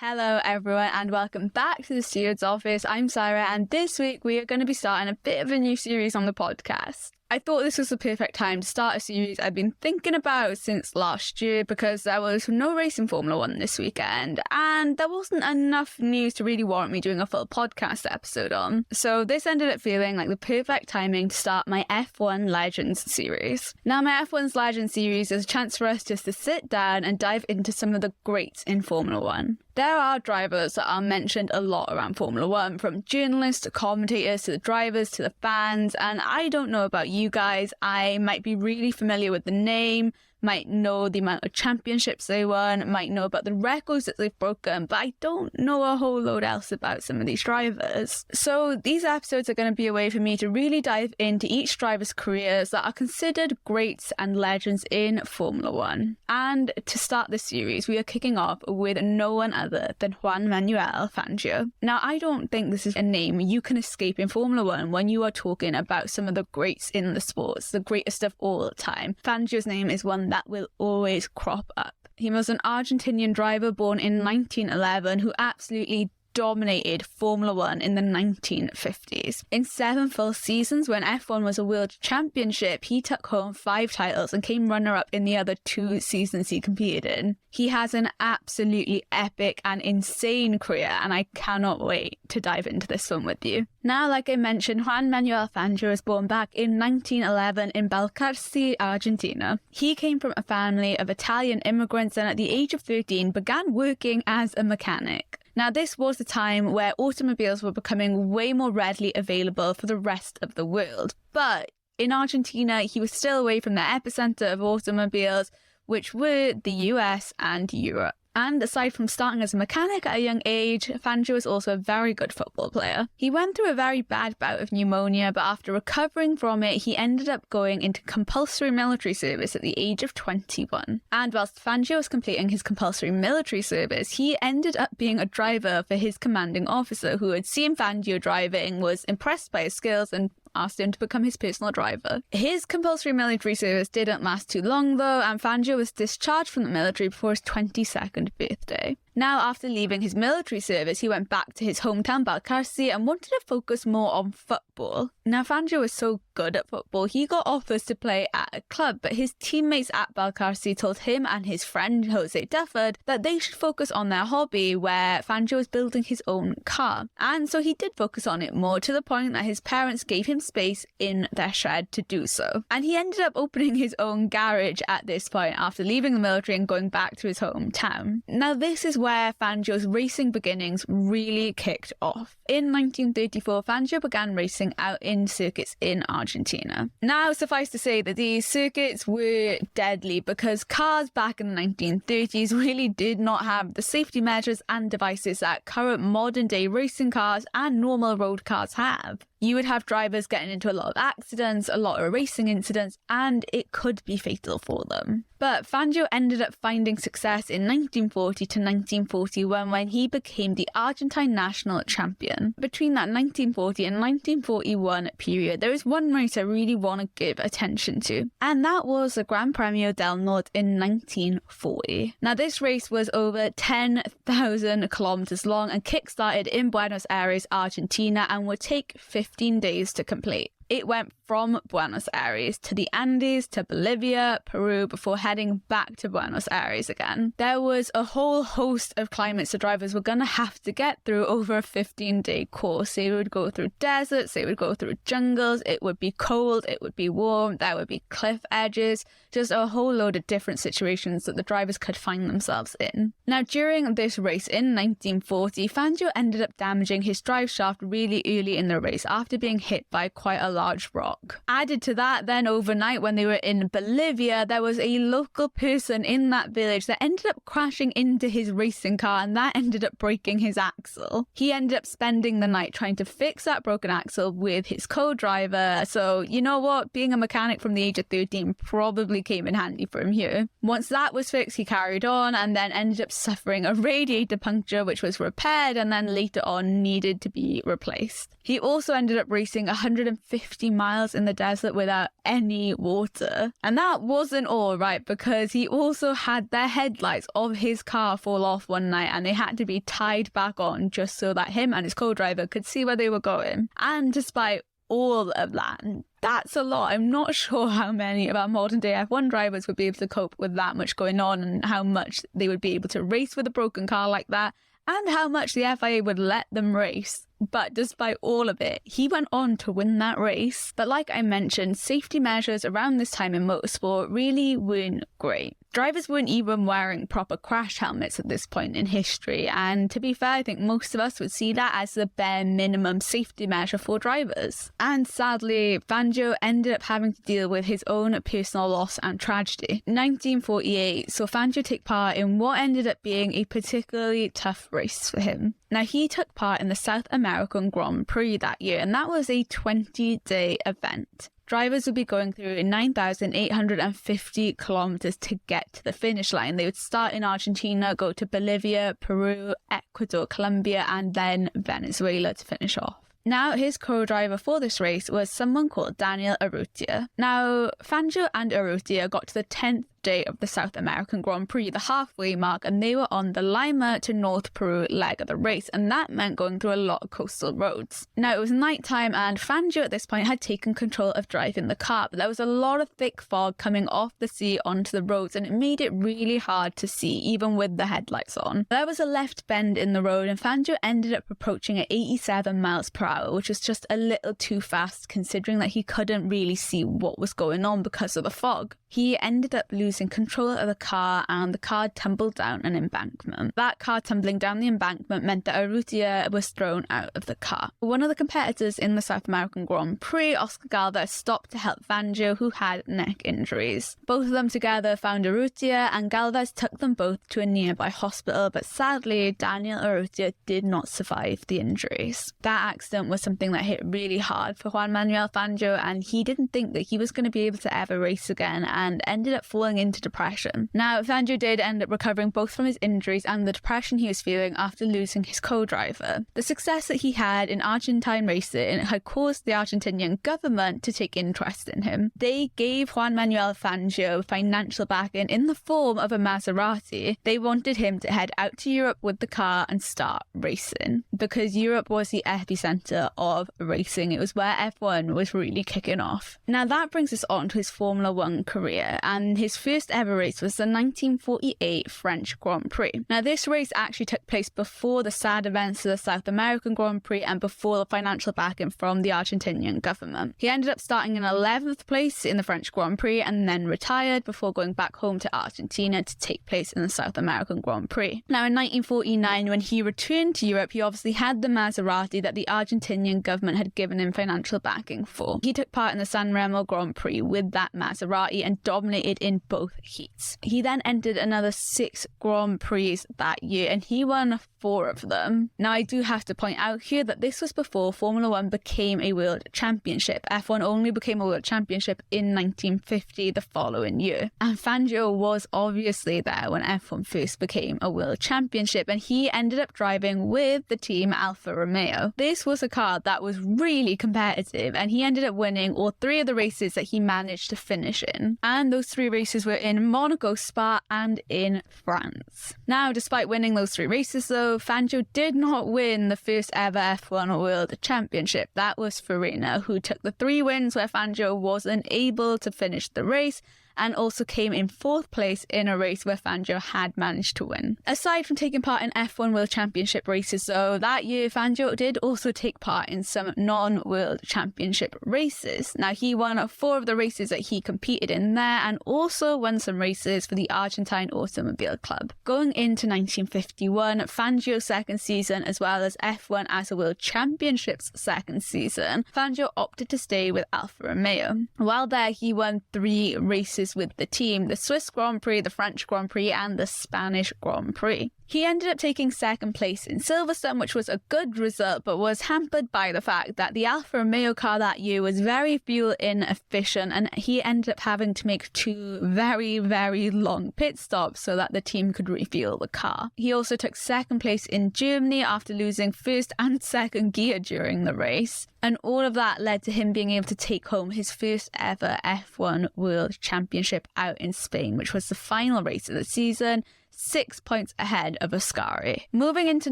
Hello everyone and welcome back to the Steward's office. I'm Saira and this week we are going to be starting a bit of a new series on the podcast. I thought this was the perfect time to start a series I've been thinking about since last year because there was no race in Formula 1 this weekend and there wasn't enough news to really warrant me doing a full podcast episode on. So this ended up feeling like the perfect timing to start my F1 Legends series. Now my F1's Legends series is a chance for us just to sit down and dive into some of the greats in Formula 1. There are drivers that are mentioned a lot around Formula 1, from journalists to commentators to the drivers to the fans, and I don't know about you guys, I might be really familiar with the name, might know the amount of championships they won, might know about the records that they've broken, but I don't know a whole load else about some of these drivers. So these episodes are going to be a way for me to really dive into each driver's careers that are considered greats and legends in Formula 1. And to start this series, we are kicking off with no one other than Juan Manuel Fangio. Now, I don't think this is a name you can escape in Formula 1 when you are talking about some of the greats in the sports, the greatest of all time. Fangio's name is one that will always crop up. He was an Argentinian driver born in 1911 who absolutely dominated Formula 1 in the 1950s. In 7 full seasons when F1 was a world championship, he took home 5 titles and came runner-up in the other 2 seasons he competed in. He has an absolutely epic and insane career and I cannot wait to dive into this one with you. Now, like I mentioned, Juan Manuel Fangio was born back in 1911 in Balcarce, Argentina. He came from a family of Italian immigrants and at the age of 13 began working as a mechanic. Now, this was a time where automobiles were becoming way more readily available for the rest of the world. But in Argentina, he was still away from the epicenter of automobiles, which were the US and Europe. And aside from starting as a mechanic at a young age, Fangio was also a very good football player. He went through a very bad bout of pneumonia, but after recovering from it, he ended up going into compulsory military service at the age of 21. And whilst Fangio was completing his compulsory military service, he ended up being a driver for his commanding officer who had seen Fangio driving, was impressed by his skills and asked him to become his personal driver. His compulsory military service didn't last too long though, and Fangio was discharged from the military before his 22nd birthday. Now, after leaving his military service, he went back to his hometown Balcarce and wanted to focus more on football. Now, Fangio was so good at football, he got offers to play at a club, but his teammates at Balcarce told him and his friend Jose Dufford that they should focus on their hobby, where Fangio was building his own car. And so he did focus on it more, to the point that his parents gave him space in their shed to do so. And he ended up opening his own garage at this point after leaving the military and going back to his hometown. Now, this is where Fangio's racing beginnings really kicked off. In 1934, Fangio began racing out in circuits in Argentina. Now, suffice to say that these circuits were deadly because cars back in the 1930s really did not have the safety measures and devices that current modern day racing cars and normal road cars have. You would have drivers getting into a lot of accidents, a lot of racing incidents, and it could be fatal for them. But Fangio ended up finding success in 1940 to 1941 when he became the Argentine national champion. Between that 1940 and 1941 period, there is one race I really want to give attention to, and that was the Gran Premio del Norte in 1940. Now, this race was over 10,000 kilometers long and kick-started in Buenos Aires, Argentina, and would take 15 days to complete. It went from Buenos Aires to the Andes to Bolivia, Peru, before heading back to Buenos Aires again. There was a whole host of climates the drivers were going to have to get through over a 15-day course. They would go through deserts, they would go through jungles, it would be cold, it would be warm, there would be cliff edges, just a whole load of different situations that the drivers could find themselves in. Now, during this race in 1940, Fangio ended up damaging his drive shaft really early in the race after being hit by quite a large rock. Added to that, then overnight when they were in Bolivia, there was a local person in that village that ended up crashing into his racing car and that ended up breaking his axle. He ended up spending the night trying to fix that broken axle with his co-driver. So, you know what? Being a mechanic from the age of 13 probably came in handy for him here. Once that was fixed, he carried on and then ended up suffering a radiator puncture, which was repaired and then later on needed to be replaced. He also ended up racing 150 50 miles in the desert without any water. And that wasn't all, right, because he also had the headlights of his car fall off one night and they had to be tied back on just so that him and his co-driver could see where they were going. And despite all of that, that's a lot. I'm not sure how many of our modern day F1 drivers would be able to cope with that much going on and how much they would be able to race with a broken car like that, and how much the FIA would let them race. But despite all of it, he went on to win that race. But like I mentioned, safety measures around this time in motorsport really weren't great. Drivers weren't even wearing proper crash helmets at this point in history, and to be fair, I think most of us would see that as the bare minimum safety measure for drivers. And sadly, Fangio ended up having to deal with his own personal loss and tragedy. In 1948 saw Fangio take part in what ended up being a particularly tough race for him. Now, he took part in the South American Grand Prix that year, and that was a 20-day event. Drivers would be going through 9,850 kilometers to get to the finish line. They would start in Argentina, go to Bolivia, Peru, Ecuador, Colombia, and then Venezuela to finish off. Now, his co-driver for this race was someone called Daniel Urrutia. Now, Fangio and Urrutia got to the 10th day of the South American Grand Prix, the halfway mark, and they were on the Lima to North Peru leg of the race, and that meant going through a lot of coastal roads. Now, it was nighttime and Fangio at this point had taken control of driving the car, but there was a lot of thick fog coming off the sea onto the roads, and it made it really hard to see, even with the headlights on. There was a left bend in the road, and Fangio ended up approaching at 87 miles per hour, which was just a little too fast considering that he couldn't really see what was going on because of the fog. He ended up losing control of the car and the car tumbled down an embankment. That car tumbling down the embankment meant that Urrutia was thrown out of the car. One of the competitors in the South American Grand Prix, Oscar Galvez, stopped to help Fangio, who had neck injuries. Both of them together found Urrutia, and Galvez took them both to a nearby hospital, but sadly Daniel Urrutia did not survive the injuries. That accident was something that hit really hard for Juan Manuel Fangio, and he didn't think that he was going to be able to ever race again and ended up falling into depression. Now, Fangio did end up recovering both from his injuries and the depression he was feeling after losing his co-driver. The success that he had in Argentine racing had caused the Argentinian government to take interest in him. They gave Juan Manuel Fangio financial backing in the form of a Maserati. They wanted him to head out to Europe with the car and start racing, because Europe was the epicenter of racing. It was where F1 was really kicking off. Now, that brings us on to his Formula One career, and his first ever race was the 1948 French Grand Prix. Now, this race actually took place before the sad events of the South American Grand Prix and before the financial backing from the Argentinian government. He ended up starting in 11th place in the French Grand Prix and then retired before going back home to Argentina to take place in the South American Grand Prix. Now, in 1949, when he returned to Europe, he obviously had the Maserati that the Argentinian government had given him financial backing for. He took part in the San Remo Grand Prix with that Maserati and dominated in both heats. He then entered another 6 Grand Prix that year, and he won 4 of them. Now, I do have to point out here that this was before Formula One became a world championship. F1 only became a world championship in 1950, the following year. And Fangio was obviously there when F1 first became a world championship, and he ended up driving with the team Alfa Romeo. This was a car that was really competitive, and he ended up winning all 3 of the races that he managed to finish in. And those 3 races were in Monaco, Spa, and in France. Now, despite winning those 3 races though, Fangio did not win the first ever F1 World Championship. That was Farina, who took the 3 wins where Fangio wasn't able to finish the race, and also came in 4th place in a race where Fangio had managed to win. Aside from taking part in F1 World Championship races though, that year Fangio did also take part in some non-World Championship races. Now, he won 4 of the races that he competed in there, and also won some races for the Argentine Automobile Club. Going into 1951, Fangio's second season, as well as F1 as a World Championship's second season, Fangio opted to stay with Alfa Romeo. While there, he won 3 races with the team: the Swiss Grand Prix, the French Grand Prix, and the Spanish Grand Prix. He ended up taking second place in Silverstone, which was a good result, but was hampered by the fact that the Alfa Romeo car that year was very fuel inefficient, and he ended up having to make 2 very, very long pit stops so that the team could refuel the car. He also took second place in Germany after losing first and second gear during the race. And all of that led to him being able to take home his first ever F1 World Championship out in Spain, which was the final race of the season, 6 points ahead of Ascari. Moving into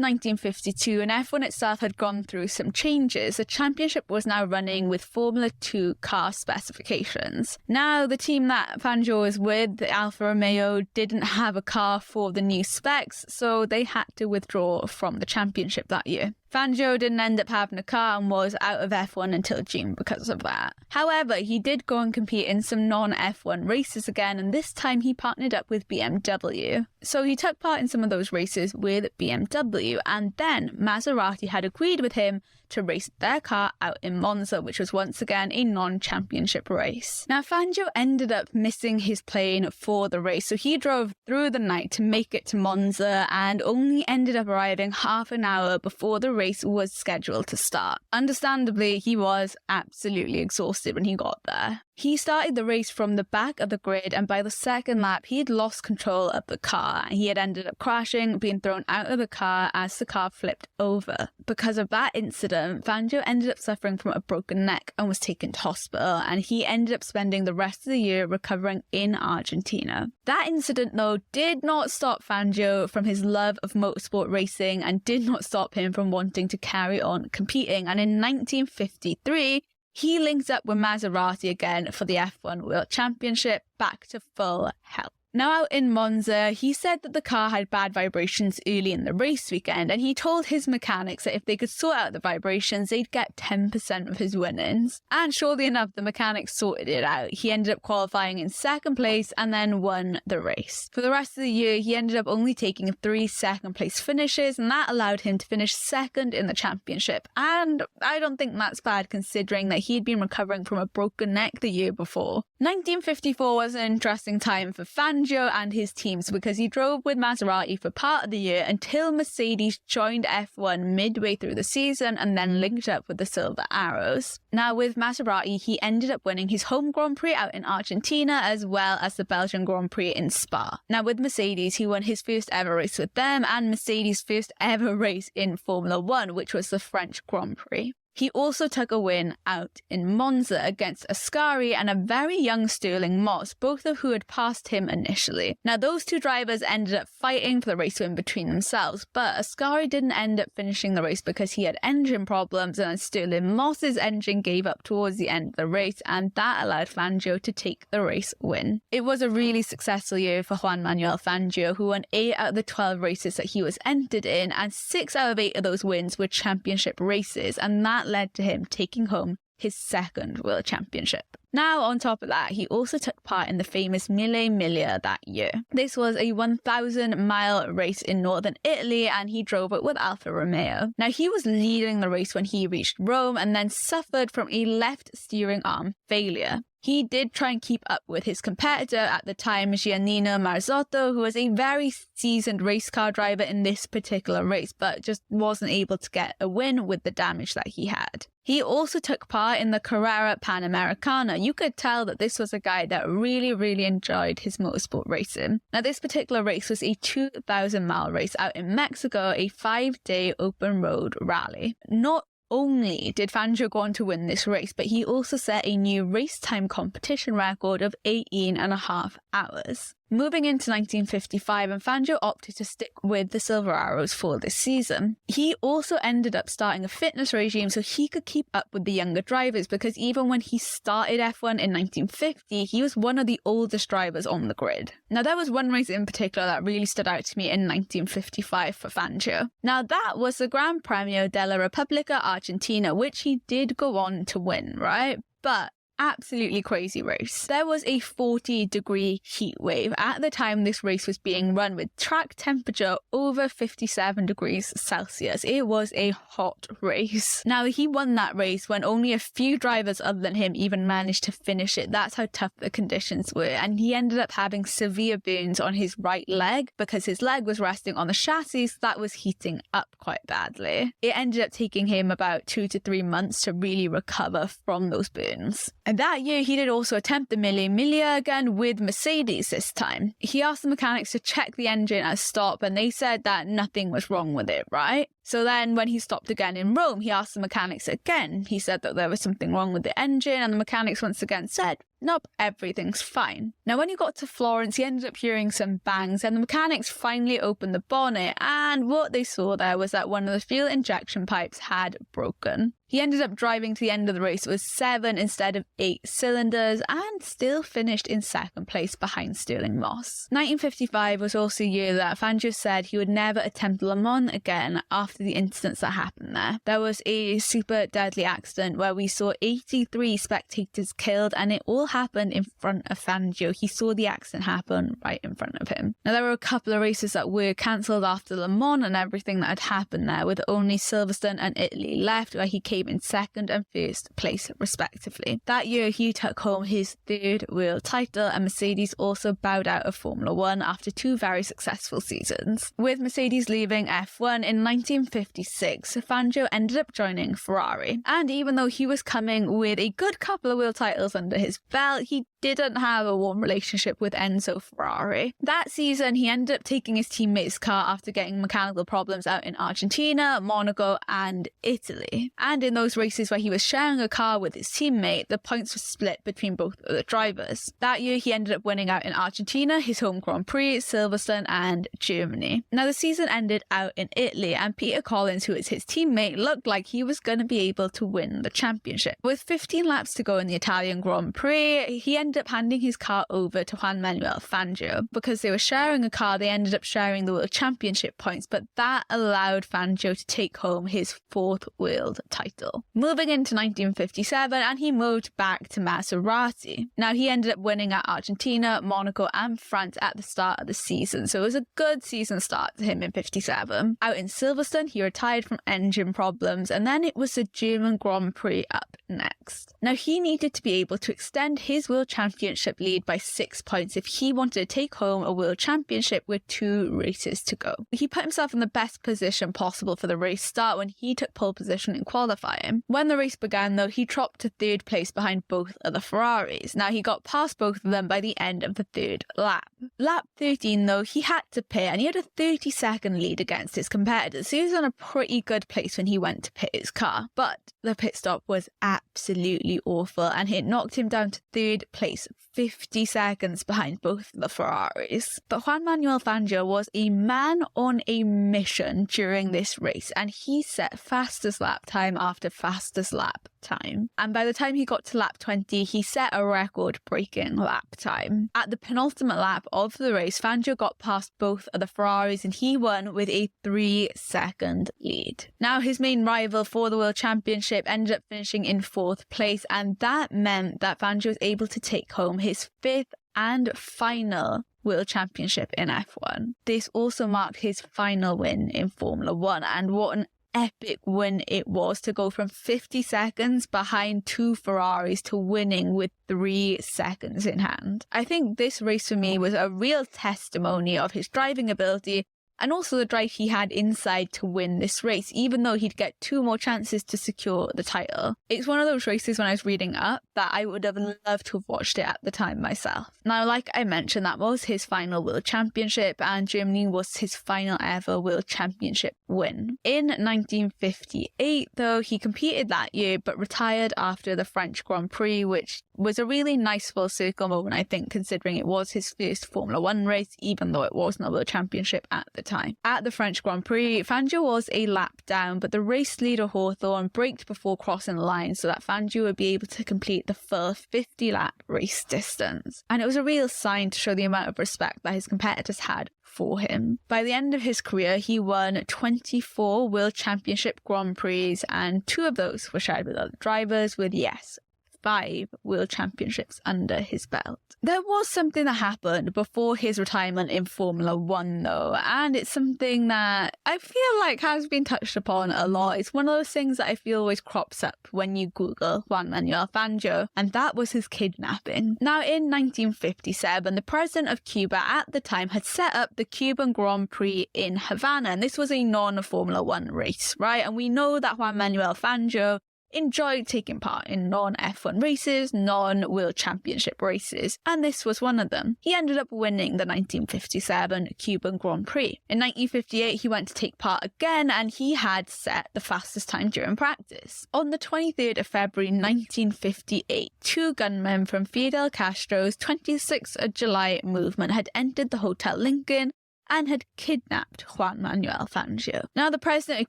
1952, and F1 itself had gone through some changes. The championship was now running with Formula 2 car specifications. Now, the team that Fangio was with, the Alfa Romeo, didn't have a car for the new specs, so they had to withdraw from the championship that year. Fangio didn't end up having a car and was out of F1 until June because of that. However, he did go and compete in some non-F1 races again, and this time he partnered up with BMW. So he took part in some of those races with BMW, and then Maserati had agreed with him to race their car out in Monza, which was once again a non-championship race. Now, Fangio ended up missing his plane for the race, so he drove through the night to make it to Monza and only ended up arriving half an hour before the race was scheduled to start. Understandably, he was absolutely exhausted when he got there. He started the race from the back of the grid, and by the second lap, he had lost control of the car. He had ended up crashing, being thrown out of the car as the car flipped over. Because of that incident, Fangio ended up suffering from a broken neck and was taken to hospital, and he ended up spending the rest of the year recovering in Argentina. That incident, though, did not stop Fangio from his love of motorsport racing and did not stop him from wanting to carry on competing. And in 1953, he linked up with Maserati again for the F1 World Championship, back to full health. Now out in Monza, he said that the car had bad vibrations early in the race weekend, and he told his mechanics that if they could sort out the vibrations, they'd get 10% of his winnings. And surely enough, the mechanics sorted it out. He ended up qualifying in second place and then won the race. For the rest of the year, he ended up only taking 3 second place finishes, and that allowed him to finish second in the championship. And I don't think that's bad considering that he'd been recovering from a broken neck the year before. 1954 was an interesting time for Fangio and his teams because he drove with Maserati for part of the year until Mercedes joined F1 midway through the season and then linked up with the Silver Arrows. Now with Maserati, he ended up winning his home Grand Prix out in Argentina as well as the Belgian Grand Prix in Spa. Now with Mercedes, he won his first ever race with them and Mercedes' first ever race in Formula 1, which was the French Grand Prix. He also took a win out in Monza against Ascari and a very young Stirling Moss, both of who had passed him initially. Now, those two drivers ended up fighting for the race win between themselves, but Ascari didn't end up finishing the race because he had engine problems, and Stirling Moss's engine gave up towards the end of the race, and that allowed Fangio to take the race win. It was a really successful year for Juan Manuel Fangio, who won 8 out of the 12 races that he was entered in, and 6 out of 8 of those wins were championship races, and that led to him taking home his second World Championship. Now, on top of that, he also took part in the famous Mille Miglia that year. This was a 1,000-mile race in northern Italy, and he drove it with Alfa Romeo. Now, he was leading the race when he reached Rome and then suffered from a left steering arm failure. He did try and keep up with his competitor at the time, Giannino Marzotto, who was a very seasoned race car driver in this particular race, but just wasn't able to get a win with the damage that he had. He also took part in the Carrera Panamericana. You could tell that this was a guy that really enjoyed his motorsport racing. Now, this particular race was a 2,000-mile race out in Mexico, a 5-day open road rally. Not only did Fangio go on to win this race, but he also set a new race time competition record of 18.5 hours. Moving into 1955, and Fangio opted to stick with the Silver Arrows for this season. He also ended up starting a fitness regime so he could keep up with the younger drivers, because even when he started F1 in 1950, he was one of the oldest drivers on the grid. Now, there was one race in particular that really stood out to me in 1955 for Fangio. Now, that was the Gran Premio della Repubblica Argentina, which he did go on to win, right? But absolutely crazy race. There was a 40-degree heat wave at the time this race was being run, with track temperature over 57 degrees Celsius. It was a hot race. Now, he won that race when only a few drivers other than him even managed to finish it. That's how tough the conditions were, and he ended up having severe burns on his right leg because his leg was resting on the chassis that was heating up quite badly. It ended up taking him about 2 to 3 months to really recover from those burns. And that year he did also attempt the Mille Miglia again with Mercedes this time. He asked the mechanics to check the engine at stop, and they said that nothing was wrong with it, right? So then when he stopped again in Rome, he asked the mechanics again. He said that there was something wrong with the engine, and the mechanics once again said, nope, everything's fine. Now, when he got to Florence, he ended up hearing some bangs, and the mechanics finally opened the bonnet, and what they saw there was that one of the fuel injection pipes had broken. He ended up driving to the end of the race with 7 instead of 8 cylinders, and still finished in second place behind Stirling Moss. 1955 was also the year that Fangio said he would never attempt Le Mans again after the incidents that happened there. There was a super deadly accident where we saw 83 spectators killed, and it all happened in front of Fangio. He saw the accident happen right in front of him. Now, there were a couple of races that were cancelled after Le Mans and everything that had happened there, with only Silverstone and Italy left, where he came in second and first place respectively. That year he took home his 3rd world title, and Mercedes also bowed out of Formula 1 after 2 very successful seasons. With Mercedes leaving F1 in 1956, Fangio ended up joining Ferrari, and even though he was coming with a good couple of world titles under his belt, he didn't have a warm relationship with Enzo Ferrari. That season, he ended up taking his teammate's car after getting mechanical problems out in Argentina, Monaco, and Italy. And in those races where he was sharing a car with his teammate, the points were split between both of the drivers. That year, he ended up winning out in Argentina, his home Grand Prix, Silverstone, and Germany. Now, the season ended out in Italy, and Peter Collins, who is his teammate, looked like he was going to be able to win the championship. With 15 laps to go in the Italian Grand Prix, he ended up handing his car over to Juan Manuel Fangio. Because they were sharing a car, they ended up sharing the World Championship points, but that allowed Fangio to take home his 4th world title. Moving into 1957, and he moved back to Maserati. Now, he ended up winning at Argentina, Monaco, and France at the start of the season, so it was a good season start to him in 57. Out in Silverstone, he retired from engine problems, and then it was the German Grand Prix up next. Now, he needed to be able to extend his World Championship lead by 6 points if he wanted to take home a World Championship with 2 races to go. He put himself in the best position possible for the race start when he took pole position in qualifying. When the race began, though, he dropped to 3rd place behind both of the Ferraris. Now, he got past both of them by the end of the 3rd lap. Lap 13, though, he had to pit, and he had a 30-second lead against his competitors, so he was in a pretty good place when he went to pit his car. But the pit stop was absolutely awful, and it knocked him down to 3rd place, 50 seconds behind both the Ferraris. But Juan Manuel Fangio was a man on a mission during this race, and he set fastest lap time after fastest lap time. And by the time he got to lap 20, he set a record-breaking lap time. At the penultimate lap of the race, Fangio got past both of the Ferraris, and he won with a 3-second lead. Now, his main rival for the World Championship ended up finishing in 4th place, and that meant that Fangio was able to take home his 5th and final World Championship in F1. This also marked his final win in Formula 1, and what an epic win it was to go from 50 seconds behind 2 Ferraris to winning with 3 seconds in hand. I think this race for me was a real testimony of his driving ability, and also the drive he had inside to win this race, even though he'd get 2 more chances to secure the title. It's one of those races when I was reading up that I would have loved to have watched it at the time myself. Now, like I mentioned, that was his final World Championship, and Germany was his final ever World Championship win. In 1958, though, he competed that year but retired after the French Grand Prix, which was a really nice full circle moment, I think, considering it was his first Formula 1 race, even though it wasn't a World Championship at the time. At the French Grand Prix, Fangio was a lap down, but the race leader Hawthorne braked before crossing the line so that Fangio would be able to complete the full 50-lap race distance. And it was a real sign to show the amount of respect that his competitors had for him. By the end of his career, he won 24 World Championship Grand Prix, and 2 of those were shared with other drivers, with, yes, 5 world championships under his belt. There was something that happened before his retirement in Formula 1 though, and it's something that I feel like has been touched upon a lot. It's one of those things that I feel always crops up when you Google Juan Manuel Fangio, and that was his kidnapping. Now, in 1957, the president of Cuba at the time had set up the Cuban Grand Prix in Havana, and this was a non-Formula 1 race, right? And we know that Juan Manuel Fangio enjoyed taking part in non-F1 races, non-World Championship races, and this was one of them. He ended up winning the 1957 Cuban Grand Prix. In 1958, he went to take part again, and he had set the fastest time during practice. On the 23rd of February 1958, 2 gunmen from Fidel Castro's 26th of July movement had entered the Hotel Lincoln and had kidnapped Juan Manuel Fangio. Now, the president of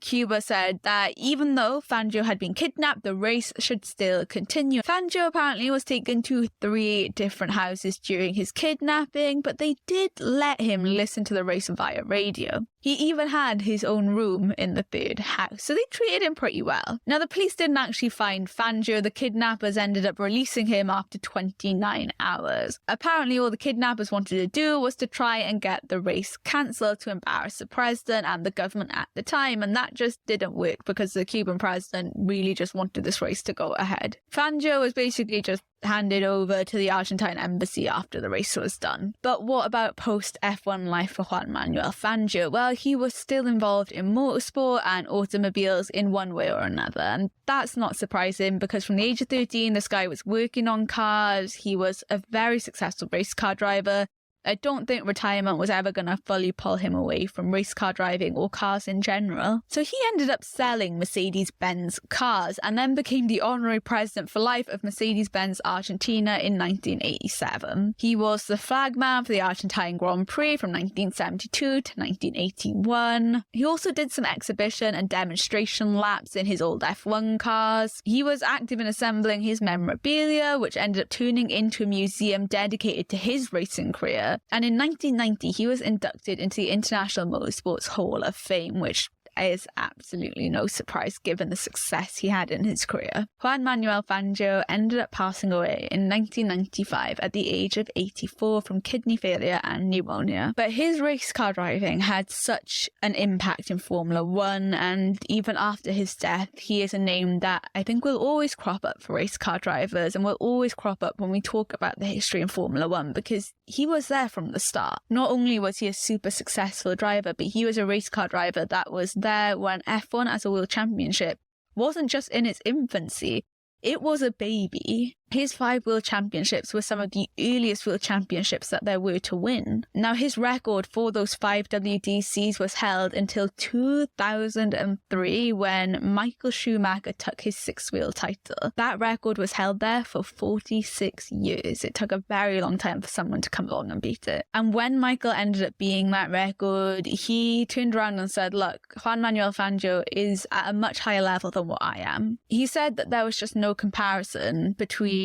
Cuba said that even though Fangio had been kidnapped, the race should still continue. Fangio apparently was taken to 3 different houses during his kidnapping, but they did let him listen to the race via radio. He even had his own room in the 3rd house, so they treated him pretty well. Now, the police didn't actually find Fangio. The kidnappers ended up releasing him after 29 hours. Apparently, all the kidnappers wanted to do was to try and get the race cancelled to embarrass the president and the government at the time, and that just didn't work because the Cuban president really just wanted this race to go ahead. Fangio was basically just handed over to the Argentine embassy after the race was done. But what about post-F1 life for Juan Manuel Fangio? Well, he was still involved in motorsport and automobiles in one way or another, and that's not surprising because from the age of 13, this guy was working on cars. He was a very successful race car driver. I don't think retirement was ever going to fully pull him away from race car driving or cars in general. So he ended up selling Mercedes-Benz cars and then became the honorary president for life of Mercedes-Benz Argentina in 1987. He was the flagman for the Argentine Grand Prix from 1972 to 1981. He also did some exhibition and demonstration laps in his old F1 cars. He was active in assembling his memorabilia, which ended up turning into a museum dedicated to his racing career. And in 1990, he was inducted into the International Motorsports Hall of Fame, which is absolutely no surprise given the success he had in his career. Juan Manuel Fangio ended up passing away in 1995 at the age of 84 from kidney failure and pneumonia. But his race car driving had such an impact in Formula 1, and even after his death, he is a name that I think will always crop up for race car drivers and will always crop up when we talk about the history in Formula 1 because he was there from the start. Not only was he a super successful driver, but he was a race car driver that was there when F1 as a world championship wasn't just in its infancy, it was a baby. His 5 world championships were some of the earliest world championships that there were to win. Now, his record for those 5 WDCs was held until 2003 when Michael Schumacher took his 6th world title. That record was held there for 46 years. It took a very long time for someone to come along and beat it. And when Michael ended up beating that record, he turned around and said, look, Juan Manuel Fangio is at a much higher level than what I am. He said that there was just no comparison between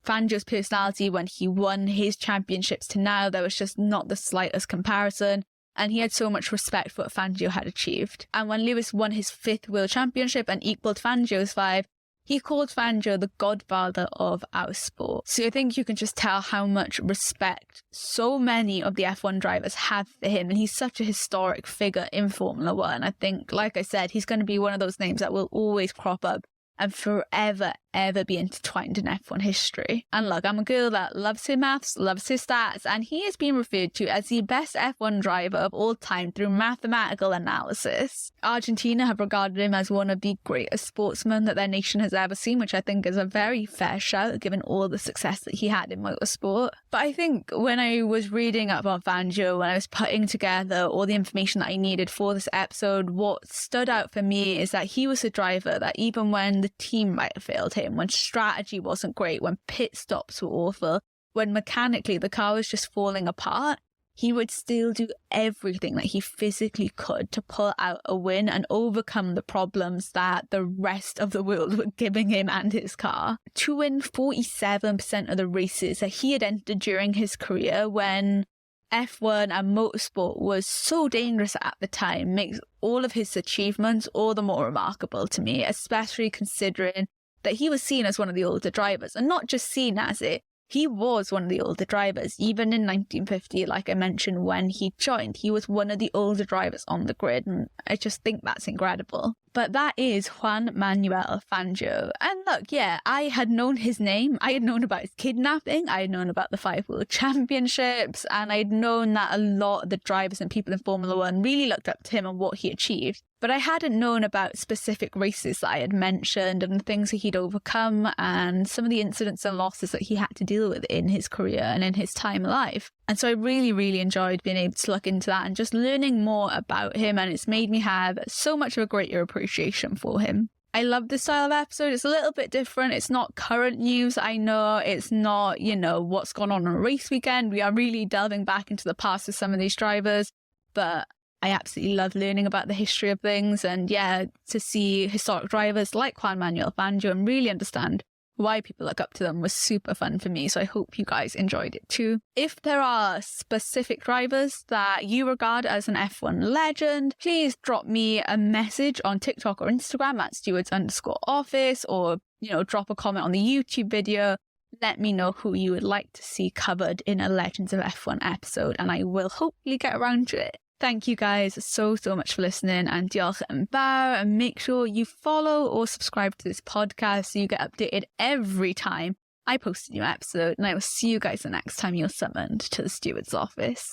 Fangio's personality when he won his championships to now. There was just not the slightest comparison, and he had so much respect for what Fangio had achieved. And when Lewis won his 5th world championship and equaled Fangio's 5, he called Fangio the godfather of our sport. So I think you can just tell how much respect so many of the F1 drivers have for him, and he's such a historic figure in Formula 1. I think, like I said, he's going to be one of those names that will always crop up and forever, ever be intertwined in F1 history. And look, I'm a girl that loves her maths, loves her stats, and he is being referred to as the best F1 driver of all time through mathematical analysis. Argentina have regarded him as one of the greatest sportsmen that their nation has ever seen, which I think is a very fair shout given all the success that he had in motorsport. But I think when I was reading up on Fangio, when I was putting together all the information that I needed for this episode, what stood out for me is that he was a driver that even when the team might have failed him, when strategy wasn't great, when pit stops were awful, when mechanically the car was just falling apart, he would still do everything that he physically could to pull out a win and overcome the problems that the rest of the world were giving him and his car. To win 47% of the races that he had entered during his career when F1 and motorsport was so dangerous at the time makes all of his achievements all the more remarkable to me, especially considering that he was seen as one of the older drivers, and not just seen as it. He was one of the older drivers. Even in 1950, like I mentioned, when he joined, he was one of the older drivers on the grid. And I just think that's incredible. But that is Juan Manuel Fangio. And look, yeah, I had known his name. I had known about his kidnapping. I had known about the 5 World Championships. And I'd known that a lot of the drivers and people in Formula One really looked up to him and what he achieved. But I hadn't known about specific races that I had mentioned and the things that he'd overcome and some of the incidents and losses that he had to deal with in his career and in his time alive. And so I really, really enjoyed being able to look into that and just learning more about him. And it's made me have so much of a greater appreciation for him. I love this style of episode. It's a little bit different. It's not current news, I know. It's not, what's gone on a race weekend. We are really delving back into the past of some of these drivers. But I absolutely love learning about the history of things, and to see historic drivers like Juan Manuel Fangio and really understand why people look up to them was super fun for me. So I hope you guys enjoyed it too. If there are specific drivers that you regard as an F1 legend, please drop me a message on TikTok or Instagram at stewards_office, or drop a comment on the YouTube video. Let me know who you would like to see covered in a Legends of F1 episode, and I will hopefully get around to it. Thank you guys so much for listening, and diolch yn fawr, and make sure you follow or subscribe to this podcast so you get updated every time I post a new episode, and I will see you guys the next time you're summoned to the steward's office.